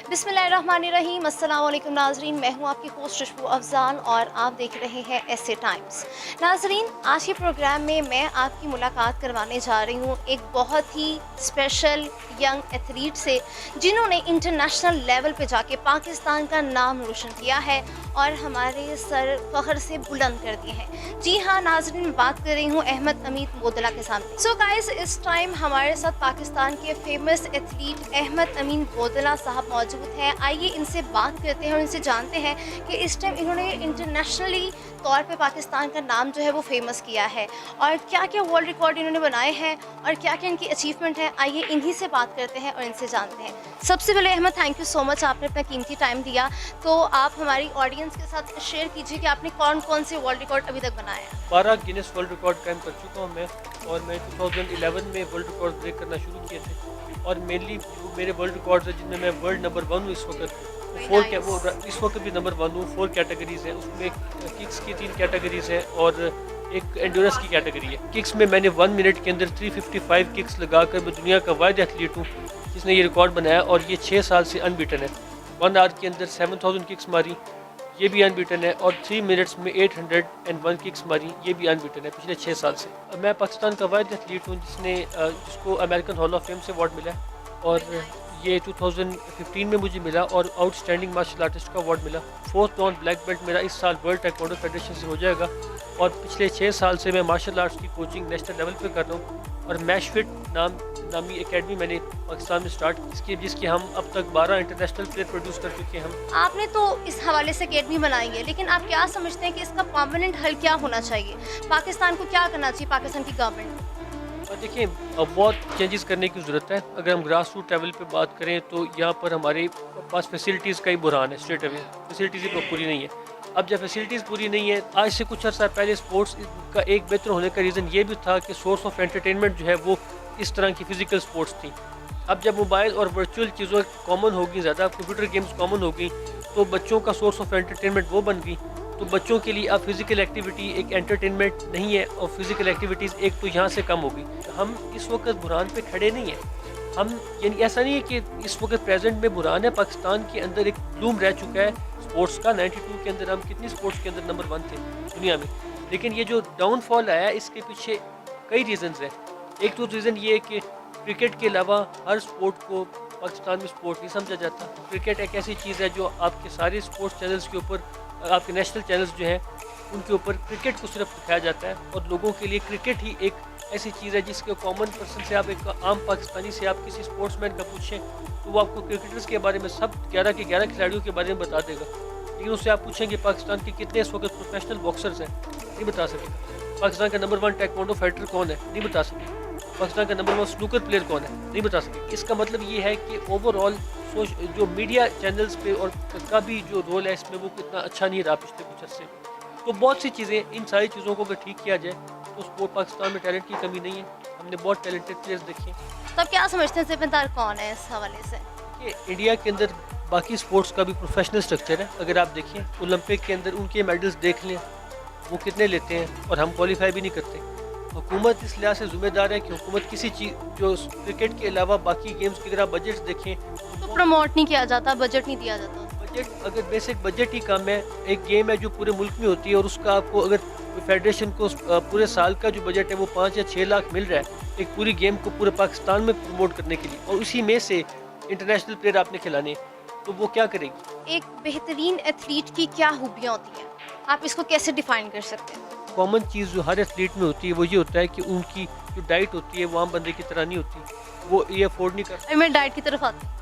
बिस्मिल्लाहिर्रहमानिर्रहीम। अस्सलाम वालेकुम नाज़रीन, मैं हूँ आपकी होस्ट खुशबू अफजान और आप देख रहे हैं ऐसे टाइम्स। नाज़रीन, आज के प्रोग्राम में मैं आपकी मुलाकात करवाने जा रही हूँ एक बहुत ही स्पेशल यंग एथलीट से, जिन्होंने इंटरनेशनल लेवल पे जाके पाकिस्तान का नाम रोशन किया है और हमारे सर फ़ख्र से बुलंद कर दिए हैं। जी हाँ नाज़रीन, मैं बात कर रही हूँ अहमद अमीन बोदला के सामने। सो गाइस, इस टाइम हमारे साथ पाकिस्तान के फेमस एथलीट अहमद अमीन बोदला साहब मौजूद हैं। आइए इनसे बात करते हैं और इनसे जानते हैं कि इस टाइम इन्होंने इंटरनेशनली तौर पे पाकिस्तान का नाम जो है वो फेमस किया है और क्या क्या वर्ल्ड रिकॉर्ड इन्होंने बनाए हैं और क्या क्या इनकी अचीवमेंट है। आइए इन्हीं से बात करते हैं और इनसे जानते हैं। सबसे पहले Ahmed, thank you so much, आपने अपना कीमती टाइम दिया। तो आप हमारी ऑडियंस के साथ शेयर कीजिए कि आपने कौन कौन से वर्ल्ड रिकॉर्ड अभी तक बनाए हैं। 12 गिनेस वर्ल्ड रिकॉर्ड कायम कर चुका हूँ मैं, और मैं 2011 में वर्ल्ड रिकॉर्ड ब्रेक करना शुरू किए थे। और मेनली मेरे वर्ल्ड रिकॉर्ड्स हैं जिनमें मैं वर्ल्ड नंबर 1 हूँ इस वक्त। वो इस वक्त भी नंबर 1 हूँ। 4 कैटेगरीज हैं, उसमें किक्स की 3 कैटेगरीज हैं और एक एंड्योरेंस की कैटेगरी है। किक्स में मैंने 1 मिनट के अंदर 355 किक्स लगाकर मैं दुनिया का वाहिद एथलीट हूँ जिसने ये रिकॉर्ड बनाया, और ये 6 साल से अनबीटन है। 1 आवर के अंदर 7000 किक्स मारी, ये भी अनबीटन है, और 3 मिनट्स में 801 किक्स मारी, ये भी अनबीटन है पिछले 6 साल से। मैं पाकिस्तान का वाहिद एथलीट हूँ जिसको अमेरिकन हॉल ऑफ फेम से अवार्ड मिला है, और ये 2015 में मुझे मिला, और आउटस्टैंडिंग मार्शल आर्टिस्ट का अवार्ड मिला। 4th ब्राउन ब्लैक बेल्ट मेरा इस साल वर्ल्ड ताइक्वांडो फेडरेशन से हो जाएगा, और पिछले 6 साल से मैं मार्शल आर्ट्स की कोचिंग नेशनल लेवल पे कर रहा हूँ। और मैशफिट नामी एकेडमी मैंने पाकिस्तान में स्टार्ट जिसके हम अब तक 12 इंटरनेशनल प्लेयर प्रोड्यूस कर चुके हैं हम। आपने तो इस हवाले से अकेडमी बनाई है, लेकिन आप क्या समझते हैं कि इसका परमानेंट हल क्या होना चाहिए? पाकिस्तान को क्या करना चाहिए, पाकिस्तान की गवर्नमेंट? देखिए, अब बहुत चेंजेस करने की ज़रूरत है। अगर हम ग्रास रूट लेवल पे बात करें तो यहाँ पर हमारे पास फैसिलिटीज़ का ही बुरहान है। स्ट्रेट अवे फैसिलिटीज़ ही पूरी नहीं है। अब जब फैसिलिटीज़ पूरी नहीं है, आज से कुछ अर्सा पहले स्पोर्ट्स का एक बेहतर होने का रीज़न ये भी था कि सोर्स ऑफ एंटरटेनमेंट जो है वो इस तरह की फ़िज़िकल स्पोर्ट्स थी। अब जब मोबाइल और वर्चुअल चीज़ों कॉमन होगी, ज़्यादा कंप्यूटर गेम्स कॉमन होगी, तो बच्चों का सोर्स ऑफ एंटरटेनमेंट वो बन गई। तो बच्चों के लिए अब फिज़िकल एक्टिविटी एक एंटरटेनमेंट नहीं है, और फिज़िकल एक्टिविटीज़ एक तो यहाँ से कम होगी। हम इस वक्त बुरहान पे खड़े नहीं हैं। हम यानी ऐसा नहीं है कि इस वक्त प्रेजेंट में बुरहान है। पाकिस्तान के अंदर एक ब्लूम रह चुका है स्पोर्ट्स का। 92 के अंदर हम कितनी स्पोर्ट्स के अंदर नंबर 1 थे दुनिया में, लेकिन ये जो डाउनफॉल आया इसके पीछे कई रीज़न्स हैं। एक तो रीज़न ये है कि क्रिकेट के अलावा हर स्पोर्ट को पाकिस्तान में स्पोर्ट नहीं समझा जाता। क्रिकेट एक ऐसी चीज़ है जो आपके सारे स्पोर्ट्स चैनल्स के ऊपर, आपके नेशनल चैनल्स जो हैं उनके ऊपर क्रिकेट को सिर्फ दिखाया जाता है, और लोगों के लिए क्रिकेट ही एक ऐसी चीज़ है जिसके कॉमन पर्सन से, आप एक आम पाकिस्तानी से आप किसी स्पोर्ट्समैन का पूछें तो वो आपको क्रिकेटर्स के बारे में सब 11 के 11 खिलाड़ियों के बारे में बता देगा। लेकिन उससे आप पूछेंगे पाकिस्तान के कितने इस वक्त प्रोफेशनल बॉक्सर्स हैं, नहीं बता सकेगा। पाकिस्तान का नंबर 1 ताइक्वांडो फाइटर कौन है, नहीं बता सकेगा। पाकिस्तान का नंबर 1 स्नूकर प्लेयर कौन है, नहीं बता सकेगा। इसका मतलब ये है कि ओवरऑल जो मीडिया चैनल्स पे और का भी जो रोल है इसमें वो इतना अच्छा नहीं रहा पिछले कुछ अर्से। तो बहुत सी चीज़ें, इन सारी चीज़ों को अगर ठीक किया जाए तो स्पोर्ट पाकिस्तान में टैलेंट की कमी नहीं है। हमने बहुत टैलेंटेड प्लेयर्स देखे हैं। तो आप क्या समझते हैं जिम्मेदार कौन है इस हवाले से? कि इंडिया के अंदर बाकी स्पोर्ट्स का भी प्रोफेशनल स्ट्रक्चर है। अगर आप देखें ओलंपिक के अंदर उनके मेडल्स देख लें वो कितने लेते हैं, और हम क्वालिफाई भी नहीं करते। हुकूमत इस लिहाज से जिम्मेदार है कि हुकूमत किसी चीज़ जो क्रिकेट के अलावा बाकी गेम्स की अगर आप बजट देखें तो प्रमोट नहीं किया जाता, बजट नहीं दिया जाता। बजट, अगर बेसिक बजट ही कम है, एक गेम है जो पूरे मुल्क में होती है और उसका आपको अगर फेडरेशन को पूरे साल का जो बजट है वो 5 या 6 लाख मिल रहा है एक पूरी गेम को पूरे पाकिस्तान में प्रमोट करने के लिए, और उसी में से इंटरनेशनल प्लेयर आपने खिलाने, तो वो क्या करेगी? एक बेहतरीन एथलीट की क्या खूबियाँ होती हैं, आप इसको कैसे डिफाइन कर सकते हैं? कॉमन चीज़ जो हर एथलीट में होती है वो ये होता है कि उनकी जो डाइट होती है वो आम बंदे की तरह नहीं होती, वो ये अफोर्ड नहीं कर। मैं डाइट की तरफ आती हूँ।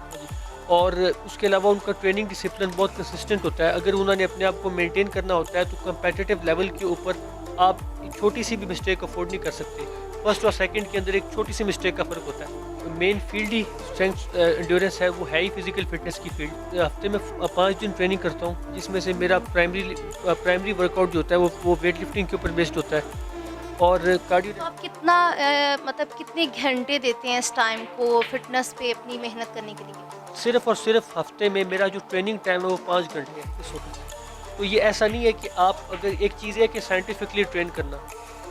और उसके अलावा उनका ट्रेनिंग डिसिप्लिन बहुत कंसिस्टेंट होता है। अगर उन्होंने अपने आप को मेंटेन करना होता है तो कंपेटिटिव लेवल के ऊपर आप एक छोटी सी भी मिस्टेक अफोर्ड नहीं कर सकते। फर्स्ट और सेकंड के अंदर एक छोटी सी मिस्टेक का फ़र्क होता है। तो मेन फील्ड ही स्ट्रेंथ एंड्योरेंस है, वो है ही फिजिकल फिटनेस की फील्ड। हफ्ते में 5 दिन ट्रेनिंग करता हूँ, जिसमें से मेरा प्राइमरी वर्कआउट जो होता है वो वेट लिफ्टिंग के ऊपर बेस्ड होता है, और कार्डियो। तो आप कितना मतलब कितने घंटे देते हैं इस टाइम को फिटनेस पे अपनी मेहनत करने के लिए? सिर्फ और सिर्फ हफ्ते में मेरा जो ट्रेनिंग टाइम है वो 5 घंटे है इस वक्त। तो ये ऐसा नहीं है कि आप, अगर एक चीज़ है कि साइंटिफिकली ट्रेन करना,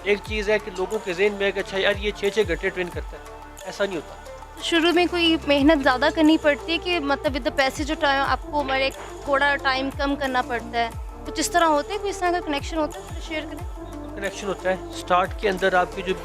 एक चीज़ है कि लोगों के जहन में है कि अच्छा यार ये 6-6 घंटे ट्रेन करता है, ऐसा नहीं होता। शुरू में कोई मेहनत ज़्यादा करनी पड़ती है कि मतलब विद द पैसे जो टाइम आपको मेरे थोड़ा टाइम कम करना पड़ता है, कुछ इस तरह होता है, कोई इस तरह का कनेक्शन होता है, तो शेयर करें। कनेक्शन होता है। स्टार्ट के अंदर आपके जो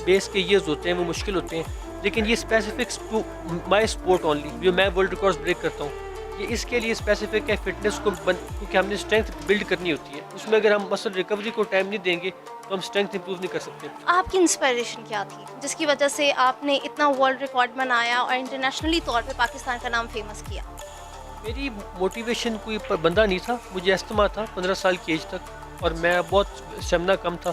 बेस के ईयर्स होते हैं वो मुश्किल होते हैं, लेकिन ये specifics to my sport only, जो मैं वर्ल्ड रिकॉर्ड्स ब्रेक करता हूँ, ये इसके लिए स्पेसिफिक है फिटनेस को क्योंकि हमने स्ट्रेंथ बिल्ड करनी होती है। उसमें अगर हम मसल रिकवरी को टाइम नहीं देंगे तो हम स्ट्रेंथ इंप्रूव नहीं कर सकते। आपकी इंस्पिरेशन क्या थी जिसकी वजह से आपने इतना वर्ल्ड रिकॉर्ड बनाया और इंटरनेशनली तौर पे पाकिस्तान का नाम फेमस किया? मेरी मोटिवेशन कोई बंदा नहीं था, मुझे अस्थमा था 15 साल की एज तक, और मैं बहुत स्टेमिना कम था।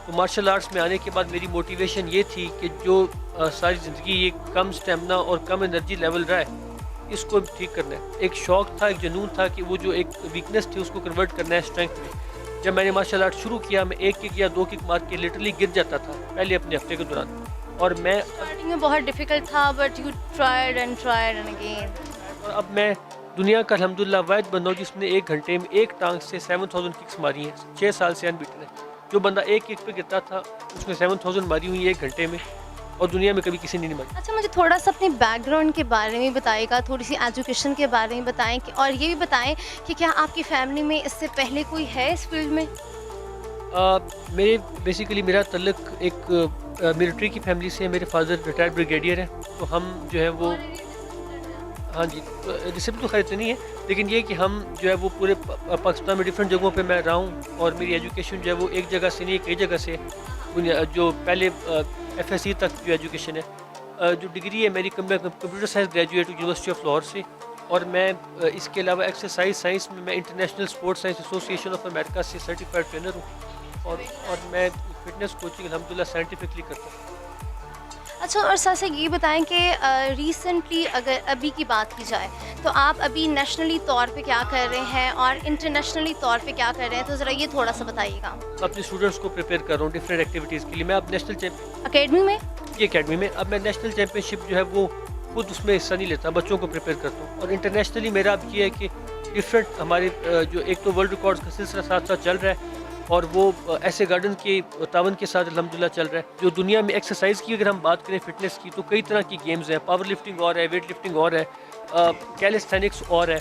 तो मार्शल आर्ट्स में आने के बाद मेरी मोटिवेशन ये थी कि जो सारी ज़िंदगी ये कम स्टेमिना और कम एनर्जी लेवल रहा है, इसको ठीक करना है। एक शौक़ था, एक जुनून था कि वो जो एक वीकनेस थी उसको कन्वर्ट करना है स्ट्रेंथ में। जब मैंने मार्शल आर्ट शुरू किया, मैं एक किक या 2 किक मार के लिटरली गिर जाता था पहले अपने हफ्ते के दौरान, और मैं स्टार्टिंग में बहुत डिफिकल्ट था but you tried and again. और अब मैं दुनिया का अल्हम्दुलिल्लाह वाहिद बंदा हूँ जिसने 1 घंटे में एक टांग से 7000 किक्स मारी हैं। 6 साल से अनबीटन है। जो बंदा एक किक पे गिरता था उसने 7000 मारी हुई है 1 घंटे में, और दुनिया में कभी किसी ने नहीं मारी। अच्छा, मुझे थोड़ा सा अपने बैकग्राउंड के बारे में बताइएगा, थोड़ी सी एजुकेशन के बारे में बताएं कि, और ये भी बताएं कि क्या आपकी फैमिली में इससे पहले कोई है इस फील्ड में? मेरे बेसिकली मेरा तल्लुक एक मिलिट्री की फैमिली से है। मेरे फादर रिटायर्ड ब्रिगेडियर हैं, तो हम जो है वो, हाँ जी, रिसिप्ट तो खैर नहीं है, लेकिन ये कि हम जो है वो पूरे पाकिस्तान में डिफरेंट जगहों पे मैं रहा हूँ, और मेरी एजुकेशन जो है वो एक जगह से नहीं, कई जगह से। जो पहले FSC तक जो एजुकेशन है, जो डिग्री है मेरी computer science graduate university of Lahore से, और मैं इसके अलावा एक्सरसाइज साइंस में मैं international sports science association of America से सर्टिफाइड ट्रेनर हूँ, और मैं फिटनेस कोचिंग अल्हम्दुलिल्लाह साइंटिफिकली करता हूँ। अच्छा, और साथ से ये बताएं कि रिसेंटली अगर अभी की बात की जाए तो आप अभी नेशनली तौर पे क्या कर रहे हैं और इंटरनेशनली तौर पे क्या कर रहे हैं, तो ज़रा ये थोड़ा सा बताइएगा। अपने स्टूडेंट्स को प्रिपेयर कर रहा हूँ डिफरेंट एक्टिविटीज़ के लिए। मैं अब नेशनल अकेडमी में ये अकेडमी में अब मैं नेशनल चैम्पियनशिप जो है वो खुद उसमें हिस्सा नहीं लेता, बच्चों को प्रिपेयर करता हूँ। और इंटरनेशनली मेरा अब ये है कि डिफरेंट हमारे जो एक तो वर्ल्ड रिकॉर्ड्स का सिलसिला साथ साथ चल रहा है, और वो ऐसे गार्डन के तावन के साथ अल्हम्दुलिल्लाह चल रहा है। जो दुनिया में एक्सरसाइज की अगर हम बात करें, फिटनेस की, तो कई तरह की गेम्स हैं। पावर लिफ्टिंग और है, वेट लिफ्टिंग और है, कैलिस्थेनिक्स और है,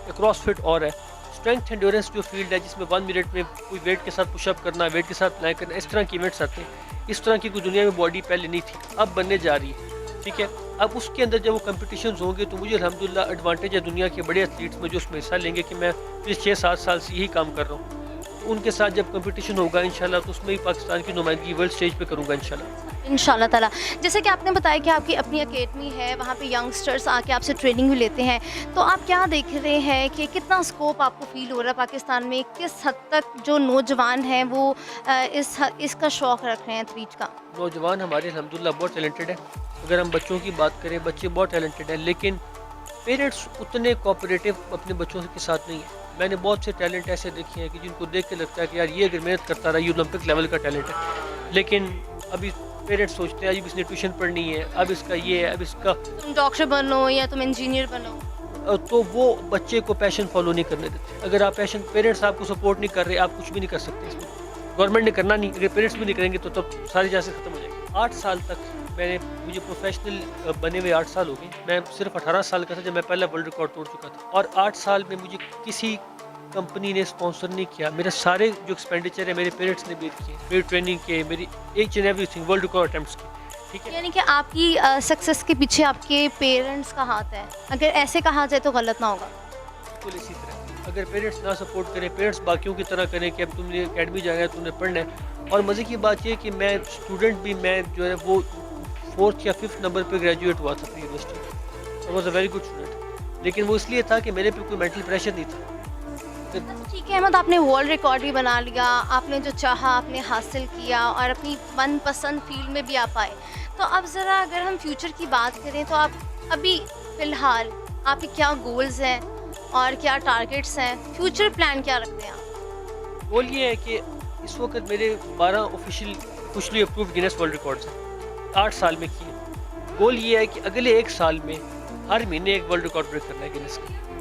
क्रॉसफिट और है, स्ट्रेंथ एंड्योरेंस जो फील्ड है जिसमें 1 मिनट में कोई वेट के साथ पुशअप करना, वेट के साथ प्लाई करना, इस तरह के इवेंट्स आते हैं। इस तरह की कोई दुनिया में बॉडी पहले नहीं थी, अब बनने जा रही है। ठीक है, अब उसके अंदर जब वो कंपटीशंस होंगे तो मुझे अल्हम्दुलिल्लाह एडवांटेज है दुनिया के बड़े एथलीट्स में जो उसमें हिस्सा लेंगे कि मैं पिछले 6-7 साल से यही काम कर रहा हूँ। तो उनके साथ जब कंपटीशन होगा इंशाल्लाह, तो उसमें ही पाकिस्तान की नुमाइंदगी वर्ल्ड स्टेज पे करूँगा इंशाल्लाह ताला। जैसे कि आपने बताया कि आपकी अपनी अकेडमी है, वहाँ पे यंगस्टर्स आके आपसे ट्रेनिंग भी लेते हैं, तो आप क्या देख रहे हैं कि कितना स्कोप आपको फील हो रहा है पाकिस्तान में, किस हद तक जो नौजवान हैं वो इसका शौक़ रख रहे हैं एथलीट का? नौजवान हमारे अल्हम्दुलिल्लाह बहुत टैलेंटेड है। अगर हम बच्चों की बात करें, बच्चे बहुत टैलेंटेड हैं, लेकिन पेरेंट्स उतने कोऑपरेटिव अपने बच्चों के साथ नहीं है। मैंने बहुत से टैलेंट ऐसे देखे हैं कि जिनको देख के लगता है कि यार ये अगर मेहनत करता रहा, ये ओलंपिक लेवल का टैलेंट है, लेकिन अभी पेरेंट्स सोचते हैं अब इसने ट्यूशन पढ़नी है, अब इसका ये है, अब इसका तुम डॉक्टर बनो या तुम इंजीनियर बनो, तो वो बच्चे को पैशन फॉलो नहीं करने देते। अगर आप पैशन, पेरेंट्स आपको सपोर्ट नहीं कर रहे, आप कुछ भी नहीं कर सकते इसमें। गवर्नमेंट ने करना नहीं, अगर पेरेंट्स भी नहीं करेंगे तो तब सारी जहाँ से ख़त्म हो जाएगी। 8 साल तक मुझे प्रोफेशनल बने हुए 8 साल हो गए। मैं सिर्फ 18 साल का था जब मैं पहला वर्ल्ड रिकॉर्ड तोड़ चुका था, और 8 साल में मुझे किसी कंपनी ने स्पॉन्सर नहीं किया। मेरे सारे जो एक्सपेंडिचर है मेरे पेरेंट्स ने बेयर किए, मेरी ट्रेनिंग के, मेरी each and everything, world record attempts की। ठीक है, यानी कि आपकी सक्सेस के पीछे आपके पेरेंट्स का हाथ है, अगर ऐसे कहा जाए तो गलत ना होगा। बिल्कुल इसी तरह अगर पेरेंट्स ना सपोर्ट करें, पेरेंट्स बाकियों की तरह करें कि अब तुमने अकेडमी जाना है, तुमने पढ़ना है। और मज़े की बात ये कि मैं स्टूडेंट भी, मैं जो है वो 4th या 5th नंबर पे ग्रेजुएट हुआ था university. I was a very good student, लेकिन वो इसलिए था कि मेरे पे कोई मेंटल प्रेशर नहीं था। ठीक है अहमद, आपने वर्ल्ड रिकॉर्ड भी बना लिया, आपने जो चाहा आपने हासिल किया और अपनी मनपसंद फील्ड में भी आ पाए। तो अब ज़रा अगर हम फ्यूचर की बात करें तो आप अभी फ़िलहाल आपके क्या गोल्स हैं और क्या टारगेट्स हैं, फ्यूचर प्लान क्या रखते हैं आप? गोल ये है कि इस वक्त मेरे 12 officially approved Guinness world records हैं 8 साल में किए। गोल ये है कि अगले 1 साल में हर महीने एक वर्ल्ड रिकॉर्ड ब्रेक करना है गिनेस का।